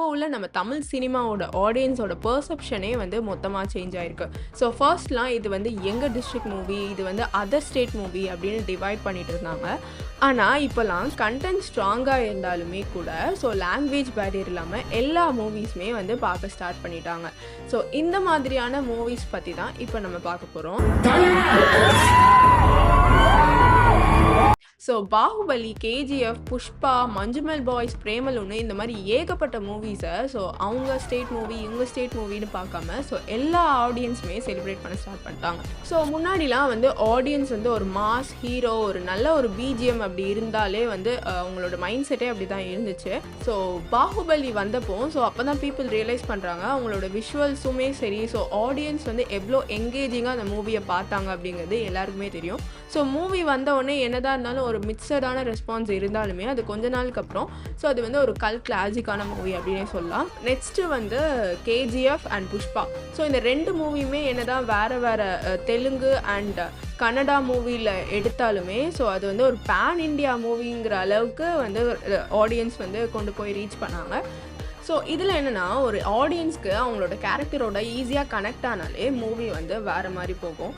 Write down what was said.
இப்போ உள்ள நம்ம தமிழ் சினிமாவோட ஆடியன்ஸோட பெர்செப்ஷனே வந்து மொத்தமாக சேஞ்ச் ஆயிருக்கு. ஸோ ஃபர்ஸ்ட்லாம் இது வந்து எங்கள் டிஸ்ட்ரிக்ட் மூவி, இது வந்து அதர் ஸ்டேட் மூவி அப்படின்னு டிவைட் பண்ணிட்டு இருந்தாங்க. ஆனால் இப்போலாம் கண்டென்ட் ஸ்ட்ராங்காக இருந்தாலுமே கூட ஸோ லாங்குவேஜ் பேரியர் இல்லாமல் எல்லா மூவிஸுமே வந்து பார்க்க ஸ்டார்ட் பண்ணிட்டாங்க. ஸோ இந்த மாதிரியான மூவிஸ் பற்றி தான் இப்போ நம்ம பார்க்க போகிறோம். ஸோ பாகுபலி, கேஜிஎஃப், புஷ்பா, மஞ்சுமல் பாய்ஸ், பிரேமலுன்னு இந்த மாதிரி ஏகப்பட்ட மூவிஸை ஸோ அவங்க ஸ்டேட் மூவி இவங்க ஸ்டேட் மூவின்னு பார்க்காம ஸோ எல்லா ஆடியன்ஸுமே செலிப்ரேட் பண்ண ஸ்டார்ட் பண்ணிட்டாங்க. ஸோ முன்னாடிலாம் வந்து ஆடியன்ஸ் வந்து ஒரு மாஸ் ஹீரோ, ஒரு நல்ல ஒரு பிஜிஎம் அப்படி இருந்தாலே வந்து அவங்களோட மைண்ட் செட்டே அப்படி தான் இருந்துச்சு. ஸோ பாகுபலி வந்தப்போ ஸோ அப்போ தான் பீப்புள் ரியலைஸ் பண்ணுறாங்க அவங்களோட விஷுவல்ஸுமே சரி, ஸோ ஆடியன்ஸ் வந்து எவ்வளோ என்கேஜிங்காக அந்த மூவியை பார்த்தாங்க அப்படிங்கிறது எல்லாருக்குமே தெரியும். ஸோ மூவி வந்த உடனே என்னதான் இருந்தாலும் ஒரு மிக்சடான ரெஸ்பான்ஸ் இருந்தாலுமே அது கொஞ்ச நாளுக்கு அப்புறம் ஸோ அது வந்து ஒரு கல் கிளாசிக்கான மூவி அப்படின்னே சொல்லலாம். நெக்ஸ்ட்டு வந்து கேஜிஎஃப் அண்ட் புஷ்பா. ஸோ இந்த ரெண்டு மூவியுமே என்னதான் வேறு வேறு தெலுங்கு அண்ட் கன்னடா மூவியில் எடுத்தாலுமே ஸோ அது வந்து ஒரு பேன் இண்டியா மூவிங்கிற அளவுக்கு வந்து ஆடியன்ஸ் வந்து கொண்டு போய் ரீச் பண்ணாங்க. ஸோ இதில் என்னென்னா ஒரு ஆடியன்ஸ்க்கு அவங்களோட கேரக்டரோட ஈஸியாக கனெக்ட் ஆனாலே மூவி வந்து வேறு மாதிரி போகும்.